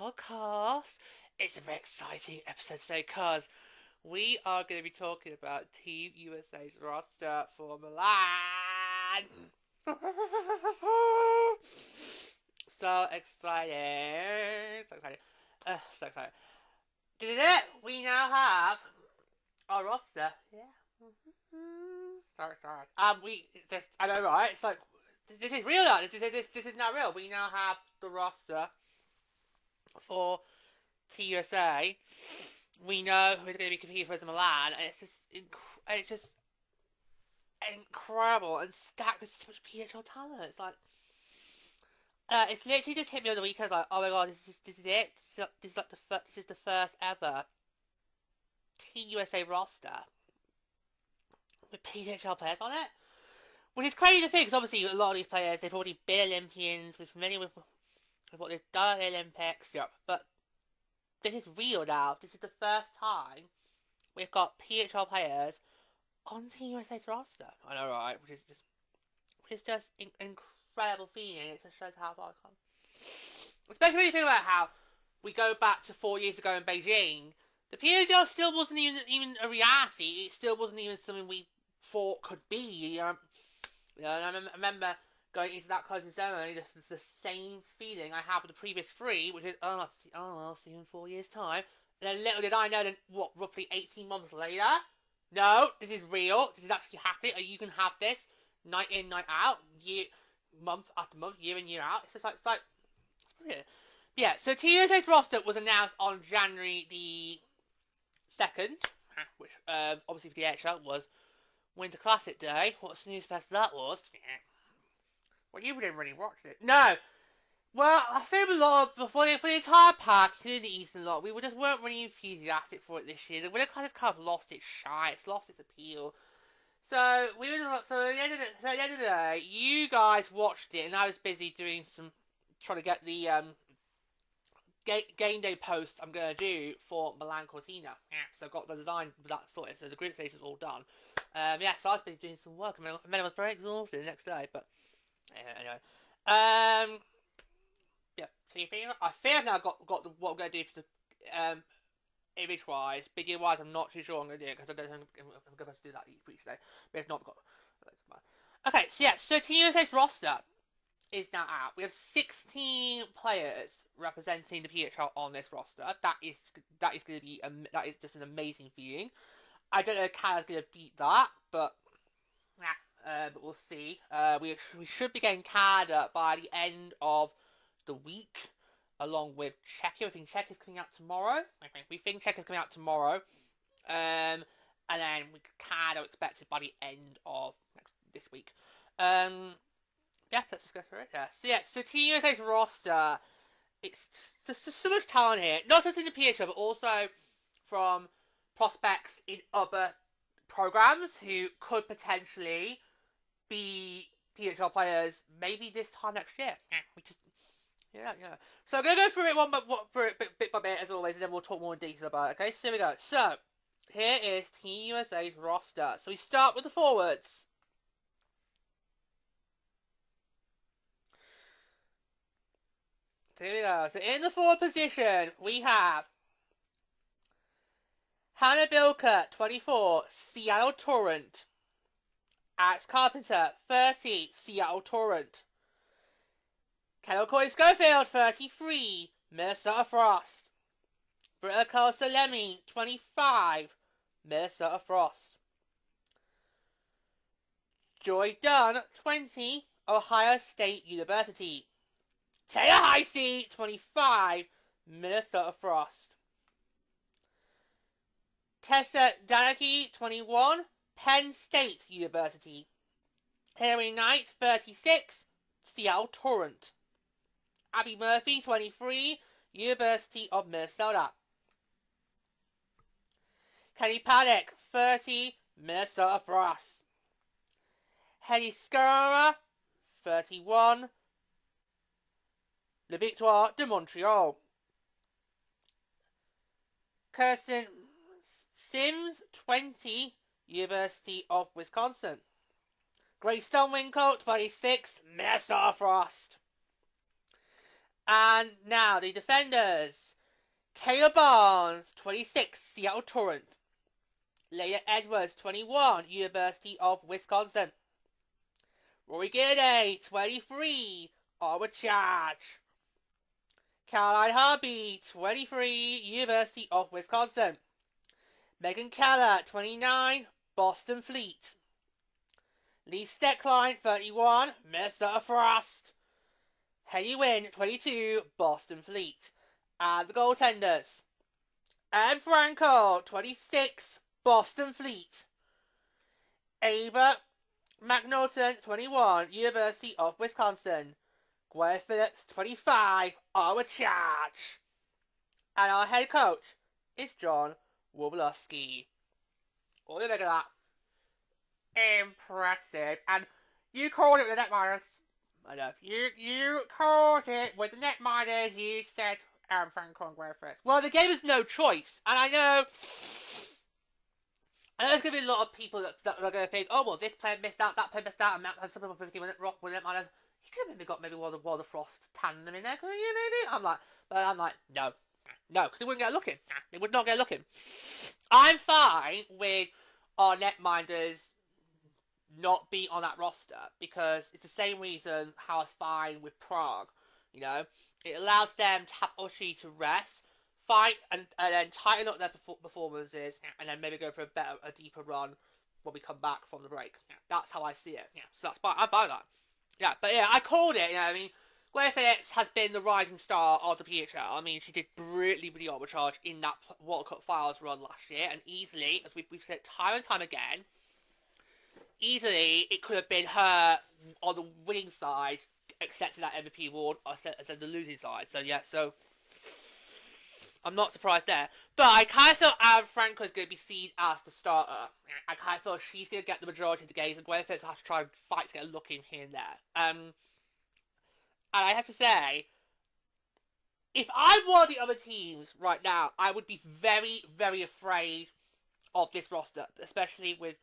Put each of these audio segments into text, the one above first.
Podcast. It's a very exciting episode today because we are going to be talking about Team USA's roster for Milan. So exciting! So exciting! So exciting! Did it? We now have our roster. Yeah. Sorry. I know, right? It's like this is real now. This is not real. We now have the roster for TUSA. We know who's going to be competing for us in Milan, and it's just incredible and stacked with so much PWHL talent. It's like it's literally just hit me on the weekend. Like, oh my god, this is it. This is the first ever TUSA roster with PWHL players on it, which is crazy to think. Because obviously, a lot of these players they've already been Olympians. We're familiar with what they've done at the Olympics. Yep, but this is real now. This is the first time we've got PWHL players on Team USA's roster. I know, right? Which is just incredible feeling. It just shows how far I've come. Especially when you think about how we go back to 4 years ago in Beijing. The PWHL still wasn't even a reality. It still wasn't even something we thought could be. And I remember going into that closing ceremony, this is the same feeling I had with the previous three, which is, I'll see you in 4 years' time. And then little did I know that, roughly 18 months later, no, this is real, this is actually happening, and you can have this night in, night out, month after month, year in, year out. It's like, brilliant. Yeah, so TUSA's roster was announced on January the 2nd, which, obviously for the HL was Winter Classic Day. What a snooze fest that was. Well, you didn't really watch it. No! Well, I think a lot of, for the entire pack, including the Eastern lot, we just weren't really enthusiastic for it this year. The Winter Classic kind of lost its shine, it's lost its appeal. So, at the end of the day, you guys watched it, and I was busy trying to get the, game day post I'm going to do for Milan Cortina. Yeah, so I've got the design for that sorted, so the group stage is all done. So I was busy doing some work, I was very exhausted the next day, but anyway. Yeah, so I think I've now got what I'm going to do for the, image-wise. Video-wise, I'm not too sure I'm going to do it, because I don't think I'm going to do that for each day. But if not, okay, so Team USA's roster is now out. We have 16 players representing the PWHL on this roster. That is going to be that is just an amazing feeling. I don't know if Canada's going to beat that, but we'll see. We should be getting Canada by the end of the week, along with Czechia. I think Czech is coming out tomorrow. We think Czech is coming out tomorrow. And then Canada expected by the end of this week. Yeah, let's just go through it. So Team USA's roster, it's just so much talent here. Not just in the PHL, but also from prospects in other programs who could potentially be PHL players maybe this time next year. Yeah. So I'm going to go through it bit by bit as always, and then we'll talk more in detail about it, okay? So here we go. So, here is Team USA's roster. So we start with the forwards. So here we go. So in the forward position, we have Hannah Bilker, 24, Seattle Torrent. Alex Carpenter, 30, Seattle Torrent. Kendall Corey Schofield, 33, Minnesota Frost. Britta Salemi, 25, Minnesota Frost. Joy Dunn, 20, Ohio State University. Taylor Heisey, 25, Minnesota Frost. Tessa Danaki, 21, Penn State University. Harry Knight, 36, Seattle Torrent. Abby Murphy, 23, University of Minnesota. Kenny Paddock, 30, Minnesota Frost. Henny Scara, 31, Le Victoire de Montreal. Kirsten Sims, 20, University of Wisconsin. Grace Stonwinkle, 26, Minnesota Frost. And now the defenders. Kayla Barnes, 26, Seattle Torrent. Leia Edwards, 21, University of Wisconsin. Rory Gilday, 23, Ottawa Charge. Caroline Harvey, 23, University of Wisconsin. Megan Keller, 29, Boston Fleet. Lee Steckline, 31, Minnesota Frost. Henny Wynn, 22, Boston Fleet. And the goaltenders. Anne Franco, 26, Boston Fleet. Ava McNaughton, 21, University of Wisconsin. Gwen Phillips, 25, Ottawa Charge. And our head coach is John Wobolowski. What do you think of that? Impressive. And you called it with the netminders. I know. You called it with the netminders. You said Franco and Gwen Phillips. Well, the game is no choice. And I know there's going to be a lot of people that are going to think, oh, well, this player missed out, that player missed out, and some people thinking with netminders. You could have maybe got one of the Frost tandem in there, couldn't you, maybe? I'm like, no, because they wouldn't get a look in. They would not get a look in. I'm fine with our netminders not being on that roster, because it's the same reason how I was fine with Prague, you know? It allows them to have opportunity to rest, fight, and then tighten up their performances, and then maybe go for a deeper run when we come back from the break. That's how I see it. So that's fine. I'm fine with that. Yeah, but yeah, I called it, you know, I mean, Gwen Phillips has been the rising star of the PHL. I mean, she did brilliantly with the arbitrage in that World Cup Finals run last year, and easily, as we've said time and time again, easily it could have been her on the winning side, accepting that MVP award, instead of the losing side. So yeah, so I'm not surprised there. But I kind of feel Anne Franco is going to be seen as the starter. I kind of feel she's going to get the majority of the games, and Gwen Phillips will have to try and fight to get a look in here and there. And I have to say, if I were the other teams right now, I would be very, very afraid of this roster, especially with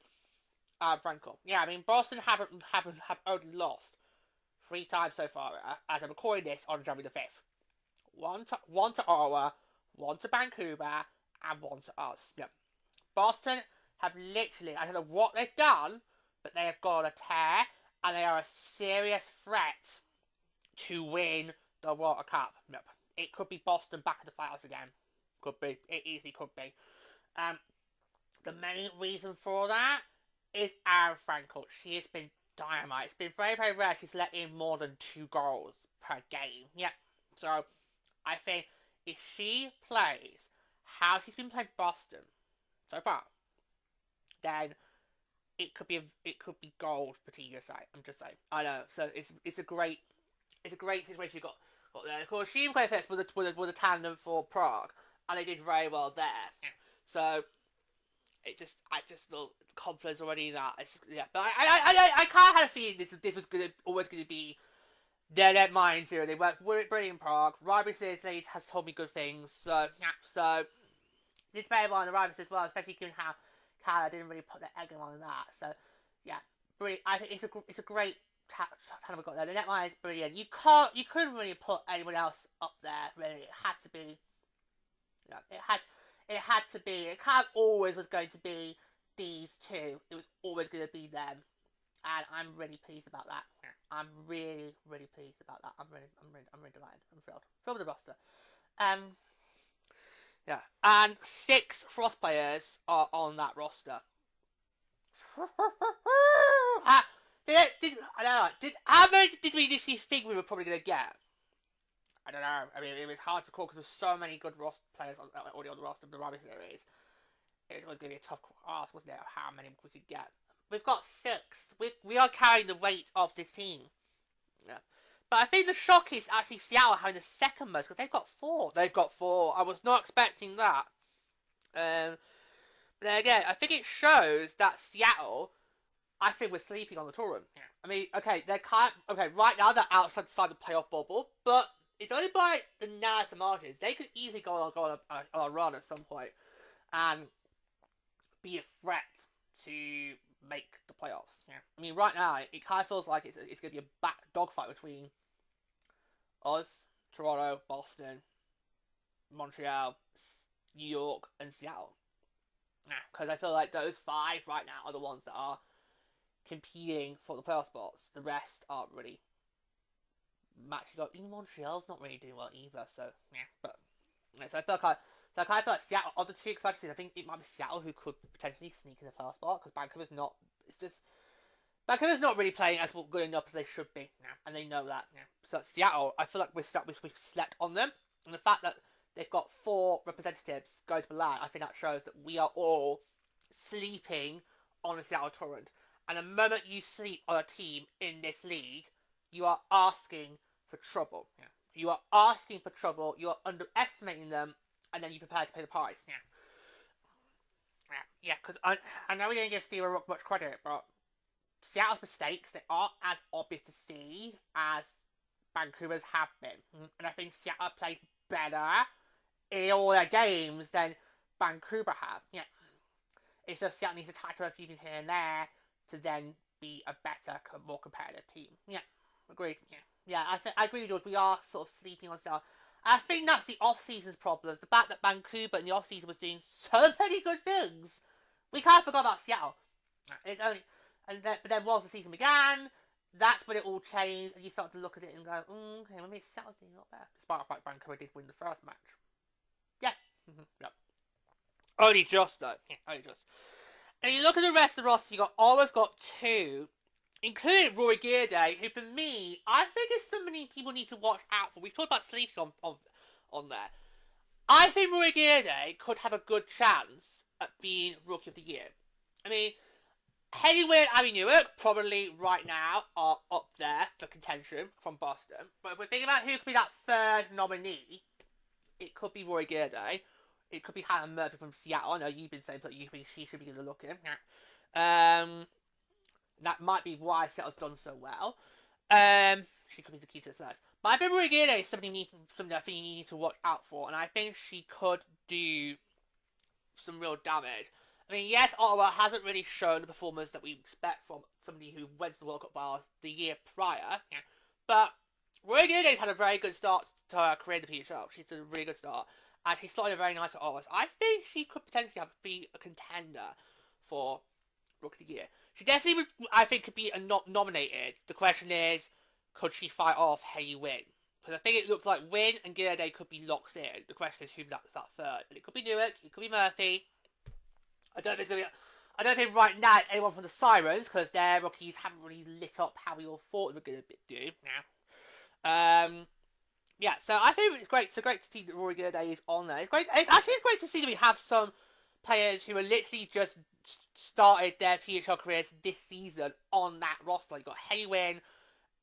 Anne Franco. Yeah, I mean, Boston have only lost 3 times so far, as I'm recording this on January the 5th. One to Ottawa, 1 to Vancouver, and 1 to us. Yep. Boston have literally, I don't know what they've done, but they have got a tear, and they are a serious threat to win the World Cup. Yep. It could be Boston back in the finals again. Could be. It easily could be. The main reason for that is Anne Franco. She has been dynamite. It's been very, very rare she's let in more than 2 goals per game. Yep. So, I think if she plays how she's been playing Boston so far, then it could be gold for Team USA. I'm just saying. I know. So it's a great situation you got there. Of course, she played first with a tandem for Prague, and they did very well there. So I just feel confidence already in that. But I kind of had a feeling this was always going to be their mind zero. They worked brilliant in Prague. Rivalry Series has told me good things. So did very well in the rivalry as well, especially given how Canada didn't really put their egg on that. So yeah, brilliant. I think it's a great tandem we got there. The netline is brilliant. You couldn't really put anyone else up there. Really, it had to be. It had to be. It kind of always was going to be these two. It was always going to be them. And I'm really pleased about that. I'm really, really pleased about that. I'm really delighted. I'm thrilled. Thrilled with the roster. Yeah. And 6 Frost players are on that roster. How many did we initially think we were probably going to get? I don't know. I mean, it was hard to call because there's so many good players already on the roster of the Rugby Series. It was going to be a tough ask, wasn't it, of how many we could get. We've got 6. We are carrying the weight of this team. Yeah. But I think the shock is actually Seattle having the second most, because they've got 4. I was not expecting that. But then again, I think it shows that Seattle, I think, we're sleeping on the tour run. Yeah. I mean, okay, they're right now they're outside the playoff bubble, but it's only by the narrow margins. They could easily go on a run at some point and be a threat to make the playoffs. Yeah. I mean, right now it kind of feels like it's going to be a back dogfight between us, Toronto, Boston, Montreal, New York, and Seattle. Because I feel like those five right now are the ones that are competing for the playoff spots. The rest aren't really matching up. Even Montreal's not really doing well either. So yeah, but so I feel like I kind of feel like Seattle of the two expansions. I think it might be Seattle who could potentially sneak in the playoff spot because Vancouver's not. It's just Vancouver's not really playing as good enough as they should be now, and they know that. Yeah. So Seattle, I feel like we've slept on them, and the fact that they've got 4 representatives going to Milan, I think that shows that we are all sleeping on the Seattle Torrent. And the moment you sleep on a team in this league, you are asking for trouble. Yeah. You are asking for trouble. You are underestimating them, and then you prepare to pay the price. Yeah. Yeah, because I know we didn't give Steve Rook much credit, but Seattle's mistakes, they aren't as obvious to see as Vancouver's have been. And I think Seattle played better in all their games than Vancouver have. Yeah. It's just Seattle needs to tighten a few things here and there to then be a better, more competitive team. Yeah, agreed. Yeah, I agree with you. We are sort of sleeping on Seattle. I think that's the off-season's problem. The fact that Vancouver in the off-season was doing so many good things. We kind of forgot about Seattle. It's only, but then once the season began, that's when it all changed, and you start to look at it and go, okay, maybe Seattle's doing a lot better. Despite the fact Vancouver did win the first match. Yeah. Yep. Only just, though. Yeah, only just. And you look at the rest of the roster, always got 2, including Rory Gearday, who for me, I think is somebody people need to watch out for. We've talked about sleeping on there. I think Rory Gearday could have a good chance at being Rookie of the Year. I mean, Haley Wynn and Abby Newark probably right now are up there for contention from Boston. But if we're thinking about who could be that third nominee, it could be Rory Gearday. It could be Hannah Murphy from Seattle. I know you've been saying that you think she should be going to look in. That might be why Seattle's done so well. She could be the key to success. But I think Rory Gearday is something I think you need to watch out for, and I think she could do some real damage. I mean, yes, Ottawa hasn't really shown the performance that we expect from somebody who went to the World Cup Finals the year prior, but Rory Gearday's had a very good start to her career in the PHL. She's done a really good start. And she started very nice at Ottawa. So I think she could potentially be a contender for Rookie of the Year. She definitely would, I think, could be nominated. The question is, could she fight off Haley Wynn? Because I think it looks like Wynn and Gearday could be locked in. The question is who that's that third. And it could be Newark, it could be Murphy. I don't think right now it's anyone from the Sirens, because their rookies haven't really lit up how we all thought they were going to do now. Yeah, so I think it's great. It's great to see that Rory Gearday is on there. It's great. It's great to see that we have some players who are literally just started their PHL careers this season on that roster. You got Haley Wynn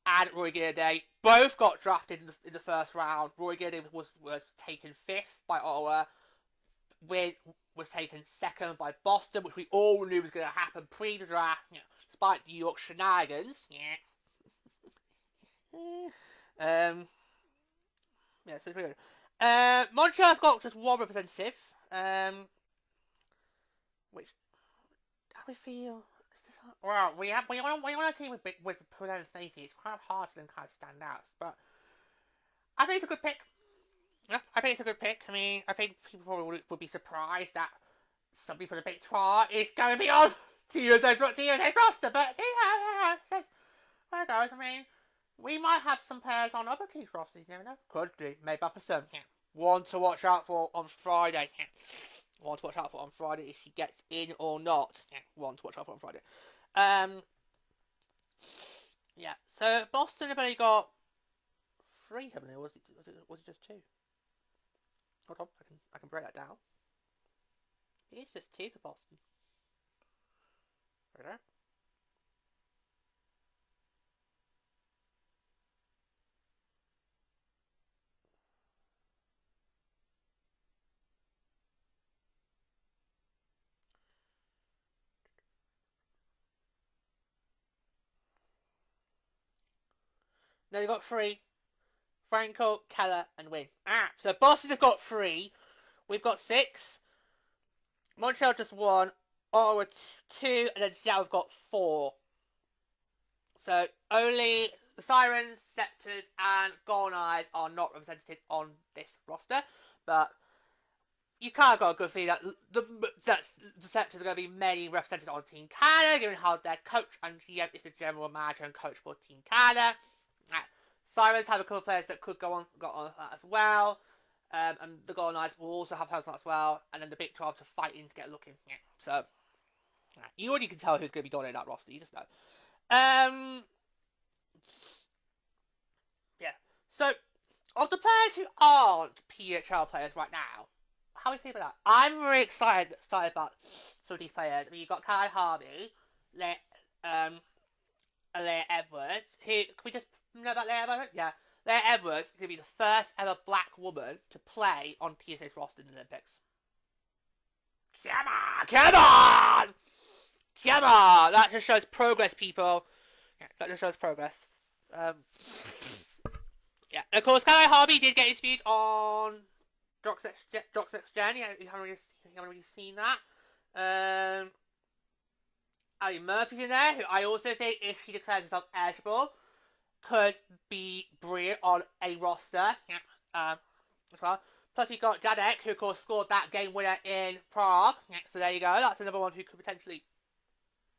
and Rory Gearday. Both got drafted in the first round. Rory Gearday was taken 5th by Ottawa. Wynn was taken 2nd by Boston, which we all knew was going to happen pre the draft, despite New York shenanigans. Yeah, so it's pretty good. Montreal's got just 1 representative, which, how do we feel? Well, we want a team with pronunciation. It's kind of hard to then kind of stand out, but I think it's a good pick. Yeah, I think it's a good pick. I mean, I think people probably would be surprised that somebody from the Big 12 is going to be on TUSA's roster, but there it goes. I mean, we might have some pairs on other teams' rosters, you never know. Could do. Maybe up a 7. One to watch out for on Friday. One to watch out for on Friday if she gets in or not. One to watch out for on Friday. Yeah, so Boston have only got 3, haven't they? Was it just 2? Hold on, I can break that down. It's just 2 for Boston. Right there. No, you got 3. Franco, Keller, and Wynn. So Boston have got 3. We've got 6. Montreal just 1. Ottawa 2, and then Seattle have got 4. So only the Sirens, Scepters, and Golden Eyes are not represented on this roster, but you kind of got a good feeling that the Scepters are going to be mainly represented on Team Canada, given how their coach and GM is the general manager and coach for Team Canada. Sirens have a couple of players that could go on that as well, and the Golden Eyes will also have players on that as well, and then the Big 12 to fight in to get a look in. So you already can tell who's going to be dominating that roster. You just know. Yeah. So, of the players who aren't PWHL players right now, how do you feel about that? I'm really excited about some of these players. I mean, you've got Kai Harvey, Leah Edwards. Who, can we just know about Leah Edwards? Yeah. Leah Edwards is going to be the first ever black woman to play on TSA's roster in the Olympics. Come on! Come on! Come on! That just shows progress, people. Yeah, that just shows progress. Yeah, and of course, Kai Harvey did get interviewed on Jocksex Gen. You haven't really seen that. Ali Murphy's in there, who I also think, if she declares herself eligible, could be brilliant on a roster. Yeah. As well. Plus, you got Jadek, who of course scored that game winner in Prague. Yeah, so there you go. That's another one who could potentially,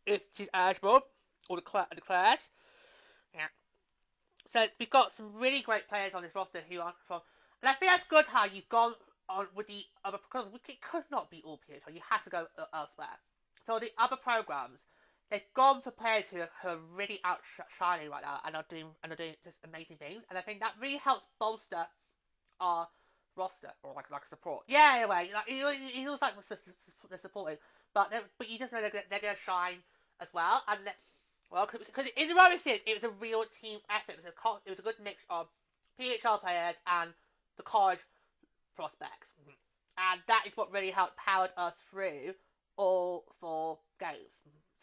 if she's eligible, or declares. Yeah. So we've got some really great players on this roster who are from, and I think that's good how you've gone on with the other, because it could not be all PHL. You had to go elsewhere. So the other programs, they've gone for players who are really outshining right now and are doing just amazing things. And I think that really helps bolster our roster, or like support. Yeah, anyway, like he looks like they're supporting, but you just know they're gonna shine as well. And well, because in the Roman series, it was a real team effort. It was a good mix of PHL players and the college prospects, and that is what really helped powered us through all 4 games.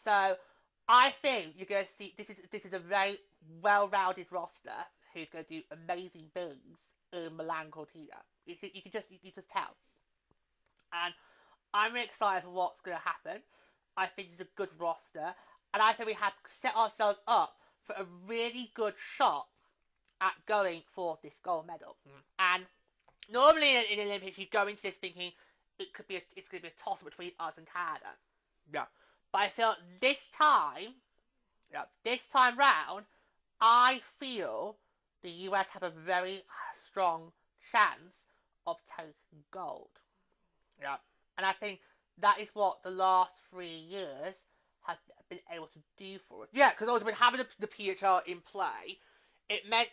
So I think you're going to see this is a very well-rounded roster who's going to do amazing things in Milan Cortina. You can just tell, and I'm really excited for what's going to happen. I think it's a good roster, and I think we have set ourselves up for a really good shot at going for this gold medal. And normally in the Olympics, you go into this thinking it's going to be a toss between us and Canada. Yeah, but I feel this time round, I feel the US have a very strong chance of taking gold. Yeah, and I think that is what the last 3 years have been able to do for us. Yeah, because also with having the PHL in play, it meant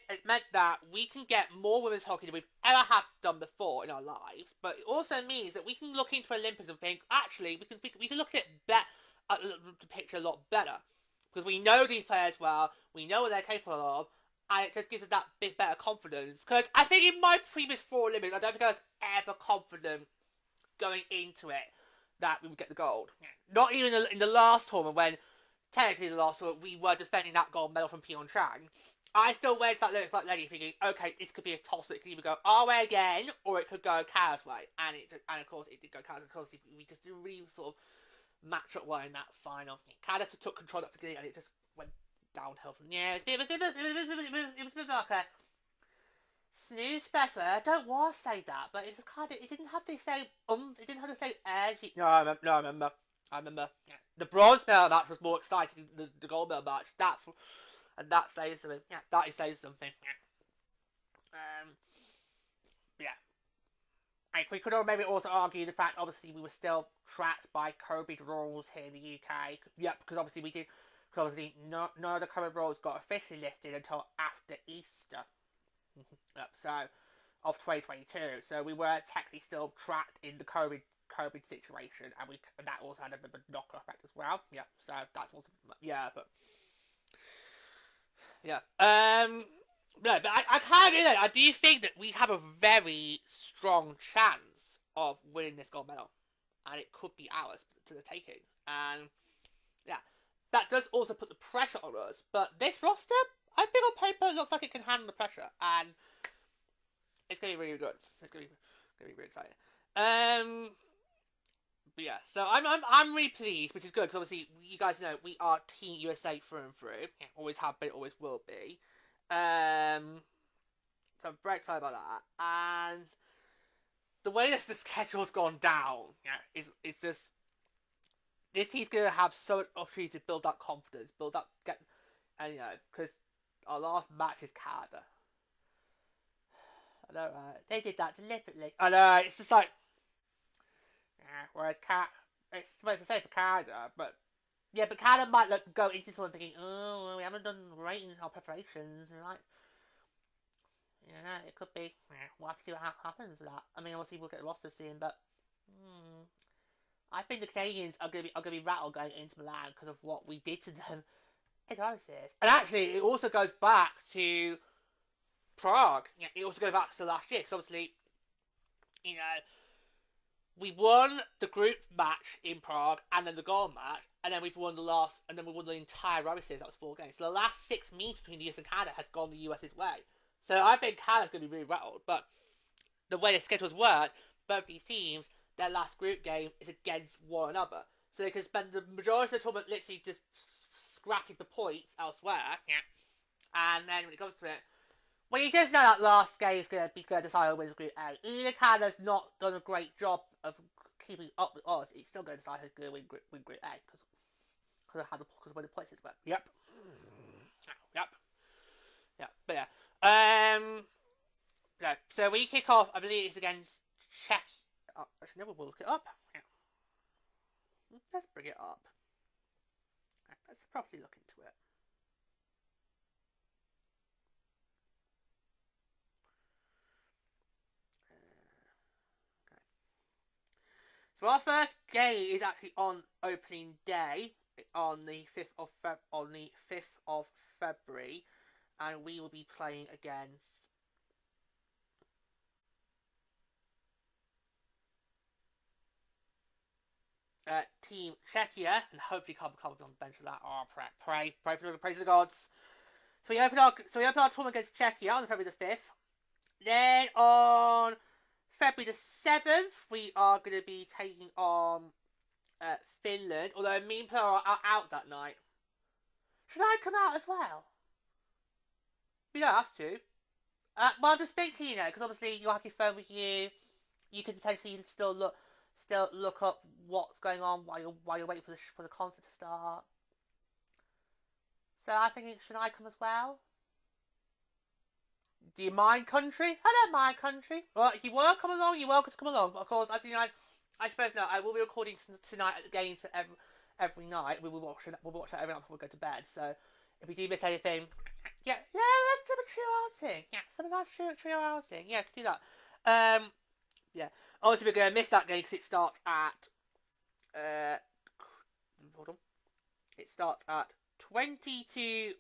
that we can get more women's hockey than we've ever have done before in our lives. But it also means that we can look into Olympics and think, actually, we can look at the picture a lot better, because we know these players well, we know what they're capable of, and it just gives us that bit better confidence. Because I think in my previous 4 Olympics, I don't think I was ever confident going into it that we would get the gold. Not even in the last tournament, when technically the last tournament we were defending that gold medal from Pyeongchang. I still went to that Olympics like Lenny, thinking, okay, this could be a toss. It could either go our way again, or it could go Canada's way. And of course it did go Canada's. Of course, we just didn't really sort of match up well in that final. Canada took control up to get it, and it just went downhill from there. It was a bit like a snooze fest. I don't want to say that, but it was kind of, it didn't have the same energy. No, I remember. Yeah. The bronze medal match was more exciting than the gold medal match. That says something. Yeah, that says something. Yeah. Like, we could maybe also argue the fact, obviously, we were still tracked by COVID rules here in the UK. Yeah, because obviously we did. Because obviously none of the COVID rules got officially lifted until after Easter. So, of 2022. So we were technically still trapped in the COVID situation, and that also had a bit of a knock-on effect as well. Yeah, so that's also, yeah, but yeah. No, but I kind of agree that I do think that we have a very strong chance of winning this gold medal, and it could be ours to the taking. And yeah, that does also put the pressure on us. But this roster, I think on paper it looks like it can handle the pressure, and it's going to be really good. It's going to be really exciting. But yeah, so I'm really pleased, which is good because obviously you guys know we are Team USA through and through. Yeah, always have been, always will be. So I'm very excited about that. And the way that the schedule's gone down, yeah, is just this team's gonna have so much opportunity to build that confidence, build that and because our last match is Canada. I know, right? They did that deliberately. I know. It's just like, yeah. Whereas it's supposed to say for Canada, but yeah, but Canada might go into someone thinking, oh, well, we haven't done great in our preparations, and like, yeah, it could be. Yeah, we'll have to see what happens with that. I mean, obviously we'll get the roster soon, but I think the Canadians are gonna be rattled going into Milan because of what we did to them in overseas. And actually, it also goes back to Prague. Yeah, it also goes back to last year because obviously, you know, we won the group match in Prague and then the gold match, and then we won the entire rugby series. That was 4 games. So the last 6 meets between the US and Canada has gone the US's way. So I think Canada's going to be really rattled. But the way the schedules work, both these teams, their last group game is against one another. So they can spend the majority of the tournament literally just scrapping the points elsewhere. Yeah. And then when it comes to it, well, you just know that last game is going to decide who wins Group A. Even Canada's not done a great job of keeping up with odds, it's still going to decide who's going to win Group A because of where the points is. But yep. But yeah. Yeah. So we kick off. I believe it's against Czech. Actually, no, we'll look it up. Yeah. Let's bring it up. Let's properly look into it. So our first game is actually on opening day on the 5th of February, and we will be playing against Team Czechia, and hopefully come on the bench for that. Oh, pray to the gods. So we open our tournament against Czechia on February the 5th. Then on February the 7th, we are going to be taking on Finland, although me and Pearl are out that night. Should I come out as well? You don't have to. Well, I'm just thinking, because obviously you'll have your phone with you. You can potentially still look up what's going on while you're waiting for the concert to start. So I'm thinking, should I come as well? Do you mind, country? I don't mind, country. Well, if you want to come along, you're welcome to come along. But of course, as you know, I suppose now I will be recording tonight at the games for every night. We'll watch that every night before we go to bed. So if we do miss anything, let's do a trio outing. Yeah, something like trio outing. Yeah, can do that. Yeah. Obviously, we're going to miss that game because it starts at hold on. It starts at 20 to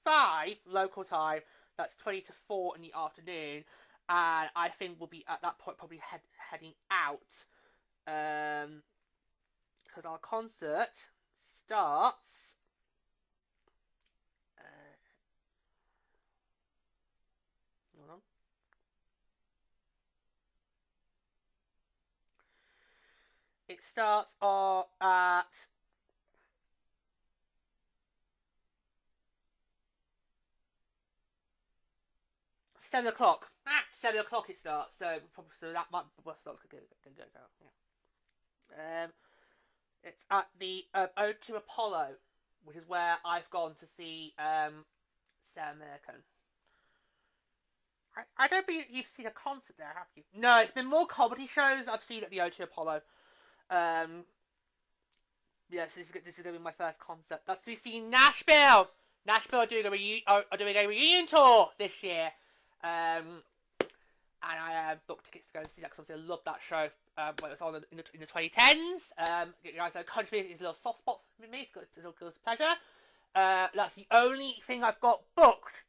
5 local time. That's 20 to 4 in the afternoon, and I think we'll be at that point probably heading out, because our concert starts. Hold on. It starts at 7 o'clock. 7 o'clock it starts. So that might start to go. Yeah. It's at the O2 Apollo, which is where I've gone to see Sam American. I don't think you've seen a concert there, have you? No, it's been more comedy shows I've seen at the O2 Apollo. Yes, this is going to be my first concert. That's to be seen Nashville. Nashville are doing a reunion tour this year. And I booked tickets to go and see that because obviously I love that show when it was on in the 2010s. You guys know country music is a little soft spot for me. It's a little pleasure. That's the only thing I've got booked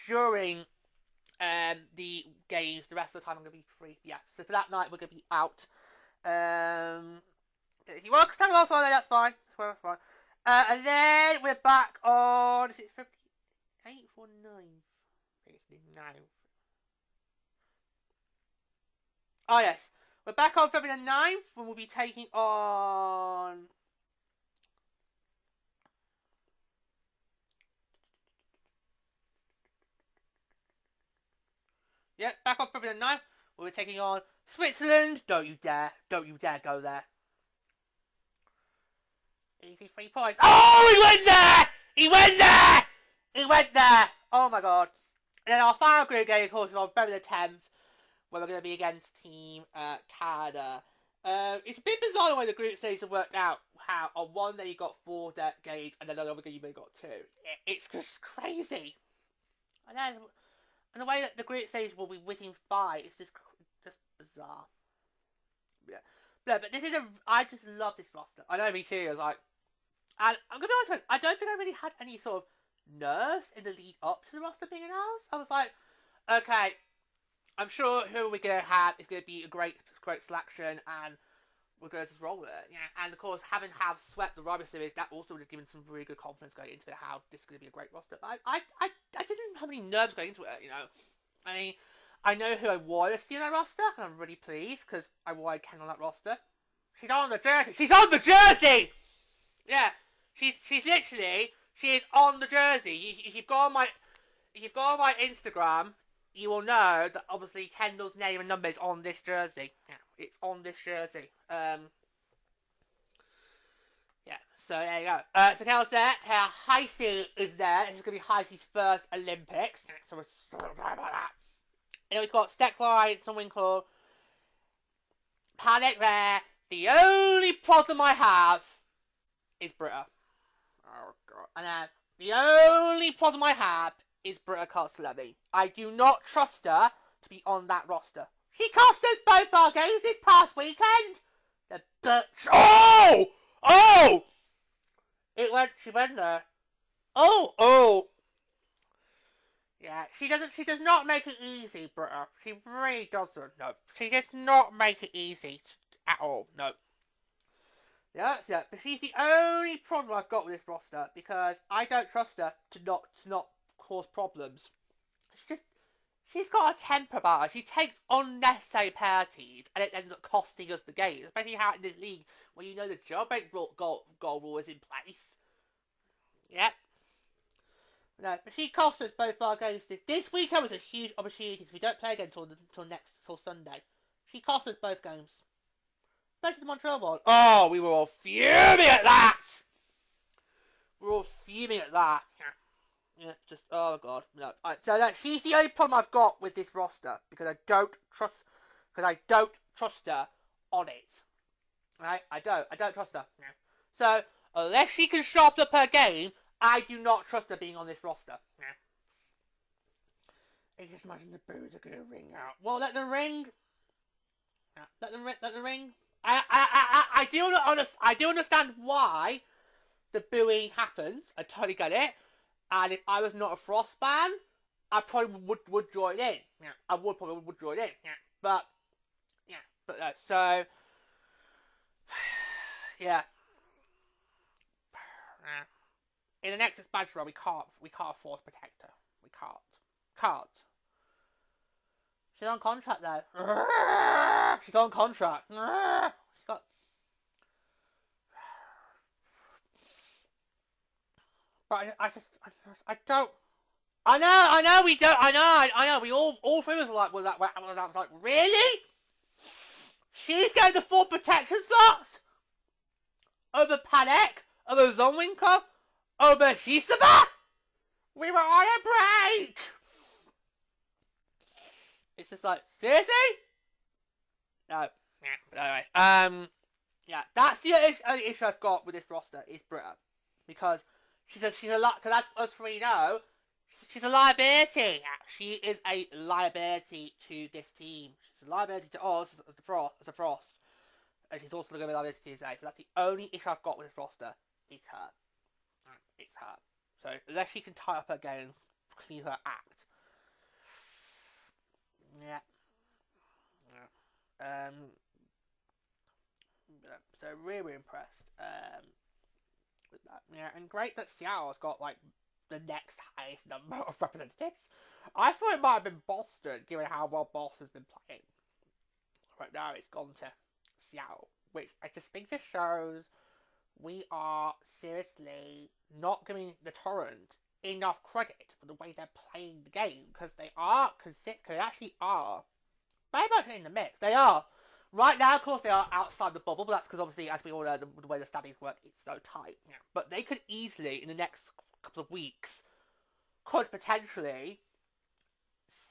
during the games. The rest of the time I'm going to be free. Yeah, so for that night we're going to be out. If you want to come along for that, that's fine. That's fine. And then we're back on. Is it 8th or 9th? I think it's the 9th. Oh, yes. We're back on February the 9th when we'll be taking on... Yep, back on February the 9th. We'll be taking on Switzerland. Don't you dare. Don't you dare go there. Easy 3 points. Oh, he went there! He went there! He went there! Oh my god. And then our final group game, of course, is on February the 10th, where we're going to be against Team Canada. It's a bit bizarre the way the group stage have worked out. How on one day you got 4 games, and then another day you got 2. It's just crazy. And the way that the group stage will be winning by, it's just bizarre. Yeah. No, but this is I just love this roster. I know me too. I was like, and I'm gonna be honest with you, I don't think I really had any sort of nerves in the lead up to the roster being announced. I was like, okay, I'm sure who we're gonna have is gonna be a great selection, and we're gonna just roll with it. Yeah, and of course, having swept the Rugby Series, that also would have given some really good confidence going into it. How this is gonna be a great roster. But I didn't have any nerves going into it. You know, I mean, I know who I want to see on that roster, and I'm really pleased because I wanted Ken on that roster. She's on the jersey. She's on the jersey. Yeah, she's literally she is on the jersey. If you've gone on my Instagram, you will know that obviously Kendall's name and number is on this jersey. Yeah, it's on this jersey. Yeah, so there you go. So Kendall's there. Heisey is there. This is going to be Heisey's first Olympics. So we're so sorry about that. And we've got Steckline, Winkle, Panic there. The only problem I have is Britta. Oh, God. And the only problem I have is Britta Carslemy. I do not trust her to be on that roster. She cost us both our games this past weekend. The bitch. Oh! Oh! She went there. Oh! Yeah, she does not make it easy, Britta. She really doesn't, no. She does not make it easy at all, no. Yeah, but she's the only problem I've got with this roster, because I don't trust her to not cause problems. She's got a temper about her. She takes unnecessary penalties, and it ends up costing us the game, especially how in this league, where you know the job break goal rule is in place. Yep. No, but she cost us both our games. This weekend was a huge opportunity because we don't play again till Sunday. She cost us both games. Especially the Montreal one. Oh, we were all fuming at that! Yeah, just, oh god, no. Right, so she's the only problem I've got with this roster because I don't trust her on it. Right? I don't trust her. Yeah. So unless she can sharpen up her game, I do not trust her being on this roster. Yeah. I just imagine the boos are gonna ring out. Well, let them ring. Yeah, let them ring. I do understand why the booing happens. I totally get it. And if I was not a Frost fan, I probably would join in. Yeah, I probably would join in. Yeah, but so yeah. In the next expansion run, we can't afford to protect her. We can't. She's on contract though. She's on contract. She's got. But I don't. I know, we don't. I know. We all three of us were like, I was like, really? She's getting the full protection slots over Panic, over Zonwinkel, over Shisaba. We were on a break. It's just like, seriously? No. Yeah. Anyway, yeah, that's the only issue I've got with this roster is Britta, because she's a lot. Because as us three know, she's a liability. She is a liability to this team. She's a liability to us as a Frost, and she's also going to be a liability to today. So that's the only issue I've got with this roster. It's her. It's her. So unless she can tie up her game, clean her act. Yeah. So really impressed with that. Yeah, and great that Seattle has got like the next highest number of representatives. I thought it might have been Boston, given how well Boston's been playing. Right now, it's gone to Seattle, which I just think just shows we are seriously not giving the Torrent enough credit for the way they're playing the game, because they actually are very much in the mix. They are. Right now, of course, they are outside the bubble, but that's because obviously, as we all know, the way the standings work, it's so tight. Yeah. But they could easily, in the next couple of weeks, could potentially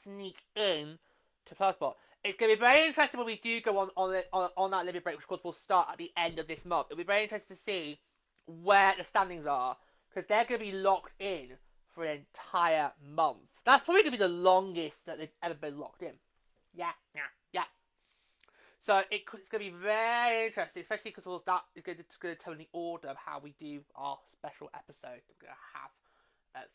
sneak in to first spot. It's going to be very interesting when we do go on that Olympic break, which of course will start at the end of this month. It'll be very interesting to see where the standings are, because they're going to be locked in for an entire month. That's probably going to be the longest that they've ever been locked in. Yeah. So it's going to be very interesting, especially because all that is going to tell the order of how we do our special episode that we're going to have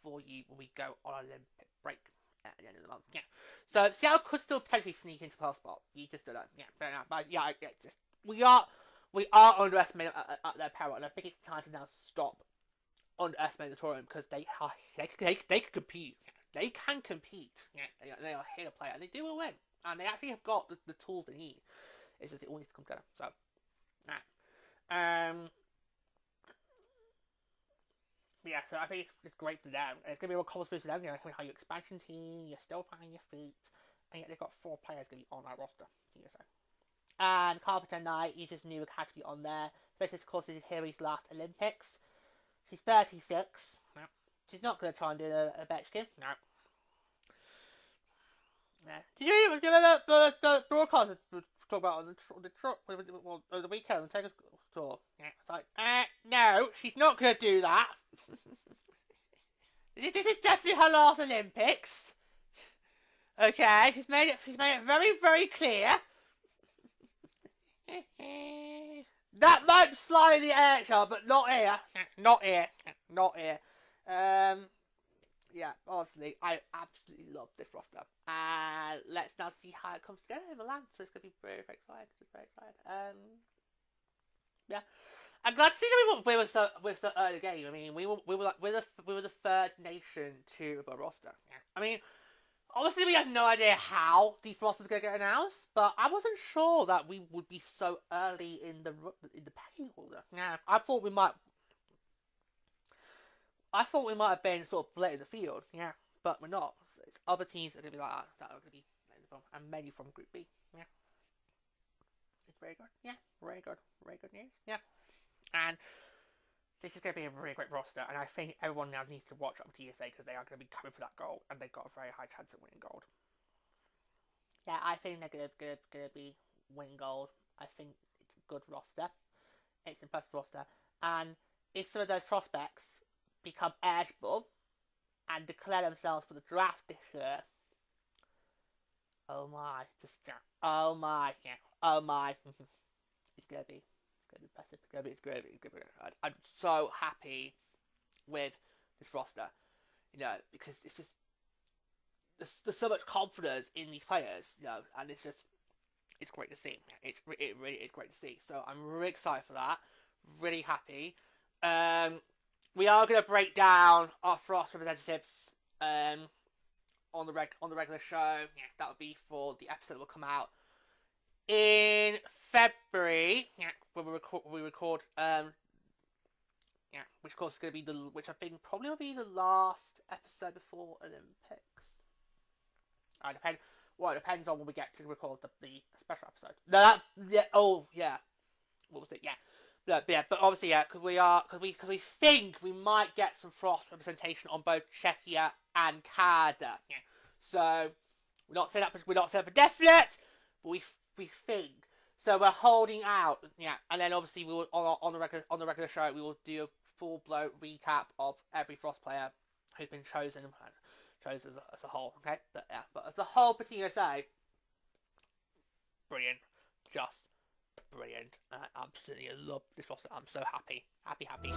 for you when we go on Olympic break at the end of the month. Yeah. So Seattle could still potentially sneak into first spot. You just don't know. Yeah, fair enough. But yeah, we are underestimating at their power, and I think it's time to now stop underestimating the Toronto, because they can compete. They can compete. Yeah, they are here to play, and they do win. And they actually have got the tools they need. It's just it all needs to come together. So, yeah, so I think it's great for them. It's going to be a real confidence for them. You know, how your expansion team, you're still finding your feet, and yet they've got 4 players going to be on that roster. And Carpenter Knight, you just knew had to be on there. Especially, of course, this is Harry's last Olympics. She's 36. No. She's not going to try and do a Betchkin. No. Yeah. Did you remember the broadcast talk about on the weekend on the Taylor tour? Yeah, it's like, no, she's not going to do that. This is definitely her last Olympics. Okay, she's made it very, very clear. That might slide in the air, but not here. Not here. Yeah, honestly, I absolutely love this roster. And let's now see how it comes together in Milan. So it's going to be very, very exciting. Yeah. I'm glad to see that we were so early game. I mean, we were the third nation to a roster. Yeah. I mean, obviously we had no idea how these rosters were going to get announced, but I wasn't sure that we would be so early in the pecking order. Yeah, I thought we might have been sort of late in the field, yeah, but we're not. So it's other teams that are going to be like that are going to be and many from Group B, yeah. It's very good, yeah, very good news, yeah. And this is going to be a really great roster, and I think everyone now needs to watch up TSA, because they are going to be coming for that gold, and they've got a very high chance of winning gold. Yeah, I think they're going to be winning gold. I think it's a good roster. It's an impressive roster, and if some of those prospects become eligible and declare themselves for the draft this year, oh my, it's gonna be impressive. It's gonna be. I'm so happy with this roster, because it's just there's so much confidence in these players, and it's great to see. It really is great to see. So I'm really excited for that. Really happy. We are going to break down our Frost representatives on the regular show. Yeah, that will be for the episode that will come out in February. Yeah, when we record. Yeah, which of course is going to be which I think probably will be the last episode before Olympics. It depends on when we get to record the special episode. No, what was it? Yeah. But obviously, yeah, because we think we might get some Frost representation on both Czechia and Canada. Yeah. So we're not saying that for definite, but we think. So we're holding out. Yeah, and then obviously we will on the regular show we will do a full blown recap of every Frost player who's been chosen as a whole. Okay, but as a whole, for USA, brilliant, just. Brilliant. Absolutely love this roster. I'm so happy. Happy.